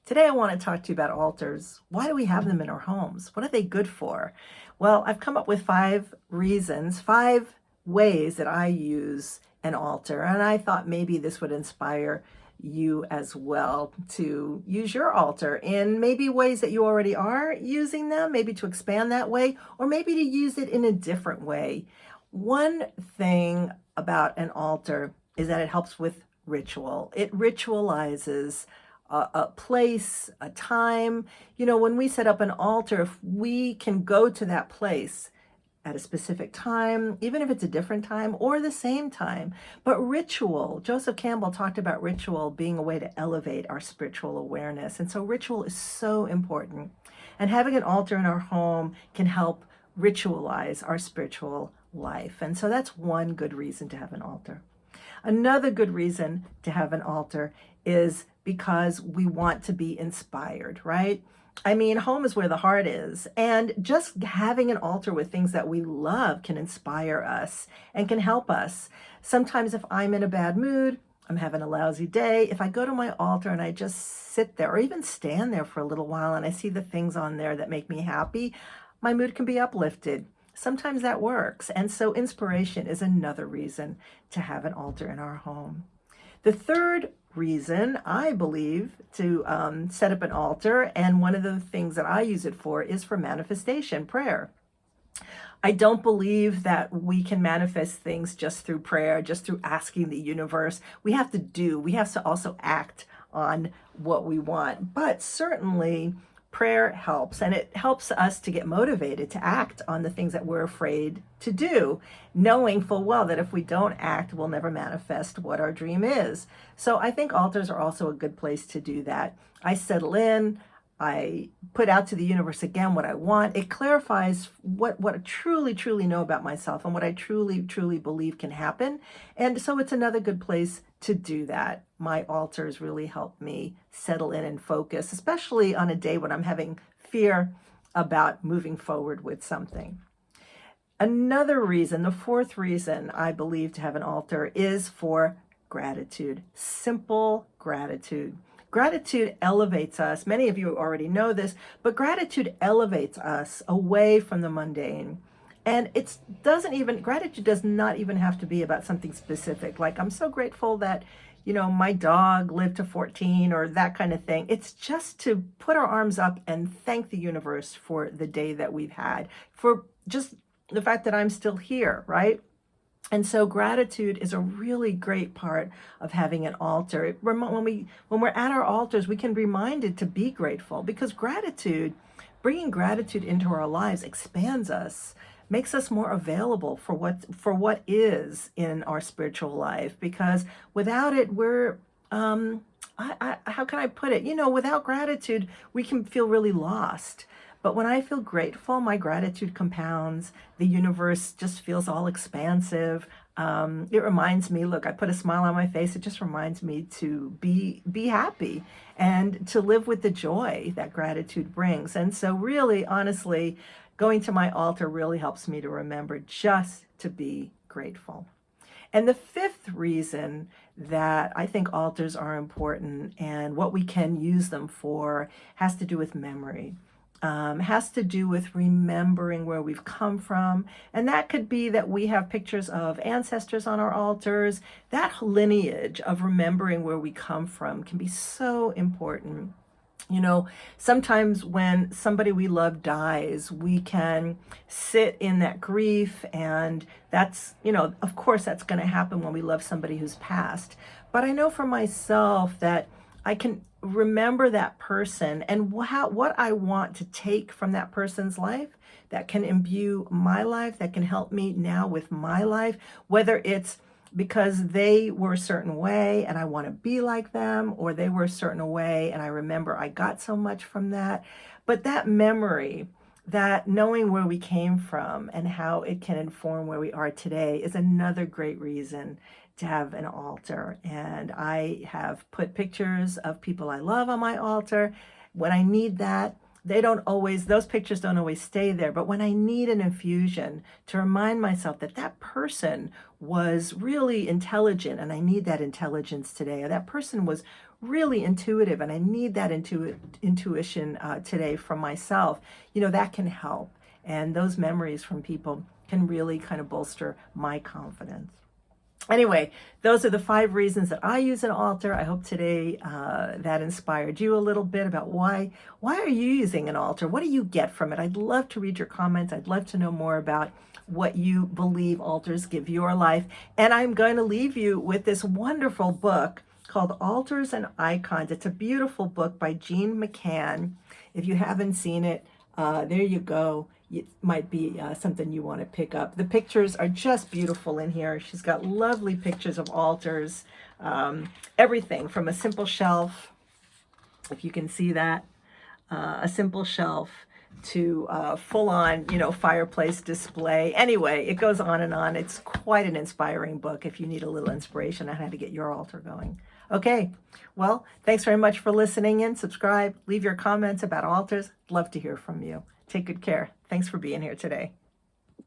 Today, I want to talk to you about altars. Why do we have them in our homes? What are they good for? Well, I've come up with 5 reasons, 5 ways that I use an altar, and I thought maybe this would inspire you as well to use your altar in maybe ways that you already are using them, maybe to expand that way, or maybe to use it in a different way. One thing about an altar is that it helps with ritual. It ritualizes a place, a time. When we set up an altar, if we can go to that place at a specific time, even if it's a different time or the same time. But ritual, Joseph Campbell talked about ritual being a way to elevate our spiritual awareness. And so ritual is so important. And having an altar in our home can help ritualize our spiritual life. And so that's one good reason to have an altar. Another good reason to have an altar is because we want to be inspired, right? I mean, home is where the heart is. And just having an altar with things that we love can inspire us and can help us. Sometimes, if I'm in a bad mood, I'm having a lousy day, if I go to my altar and I just sit there or even stand there for a little while and I see the things on there that make me happy, my mood can be uplifted. Sometimes that works. And so inspiration is another reason to have an altar in our home. The third reason, I believe, to set up an altar, and one of the things that I use it for, is for manifestation, prayer. I don't believe that we can manifest things just through prayer, just through asking the universe. We have to also act on what we want. But certainly, prayer helps, and it helps us to get motivated to act on the things that we're afraid to do, knowing full well that if we don't act, we'll never manifest what our dream is. So I think altars are also a good place to do that. I settle in, I put out to the universe again what I want. It clarifies what I truly know about myself and what I truly believe can happen. And so it's another good place to do that. My altars really help me settle in and focus, especially on a day when I'm having fear about moving forward with something. Another reason, the fourth reason I believe to have an altar, is for gratitude. Simple gratitude. Gratitude elevates us. Many of you already know this, but gratitude elevates us away from the mundane. And gratitude does not even have to be about something specific. Like, I'm so grateful that, my dog lived to 14, or that kind of thing. It's just to put our arms up and thank the universe for the day that we've had, for just the fact that I'm still here, right? And so gratitude is a really great part of having an altar. When we're at our altars, we can be reminded to be grateful, because bringing gratitude into our lives expands us, makes us more available for what is in our spiritual life. Because without it, how can I put it? Without gratitude, we can feel really lost. But when I feel grateful, my gratitude compounds. The universe just feels all expansive. It reminds me, look, I put a smile on my face. It just reminds me to be happy and to live with the joy that gratitude brings. And so really, honestly, going to my altar really helps me to remember just to be grateful. And the fifth reason that I think altars are important and what we can use them for has to do with memory. Has to do with remembering where we've come from. And that could be that we have pictures of ancestors on our altars. That lineage of remembering where we come from can be so important. Sometimes when somebody we love dies, we can sit in that grief, and that's, of course, that's going to happen when we love somebody who's passed. But I know for myself that I can remember that person and what I want to take from that person's life that can imbue my life, that can help me now with my life, whether it's because they were a certain way and I want to be like them, or they were a certain way and I remember I got so much from that. But that memory, that knowing where we came from and how it can inform where we are today, is another great reason to have an altar. And I have put pictures of people I love on my altar. When I need that, those pictures don't always stay there, but when I need an infusion to remind myself that that person was really intelligent and I need that intelligence today, or that person was really intuitive, and I need that intuition today from myself. That can help. And those memories from people can really kind of bolster my confidence. Anyway, those are the 5 reasons that I use an altar. I hope today that inspired you a little bit about why are you using an altar? What do you get from it? I'd love to read your comments. I'd love to know more about what you believe altars give your life. And I'm going to leave you with this wonderful book called Altars and Icons. It's a beautiful book by Jean McCann. If you haven't seen it, there you go. It might be something you want to pick up. The pictures are just beautiful in here. She's got lovely pictures of altars, everything from a simple shelf, if you can see that, a simple shelf, to full-on, fireplace display. Anyway, it goes on and on. It's quite an inspiring book if you need a little inspiration on how to get your altar going. Okay, well, thanks very much for listening in. Subscribe, leave your comments about altars. Love to hear from you. Take good care. Thanks for being here today.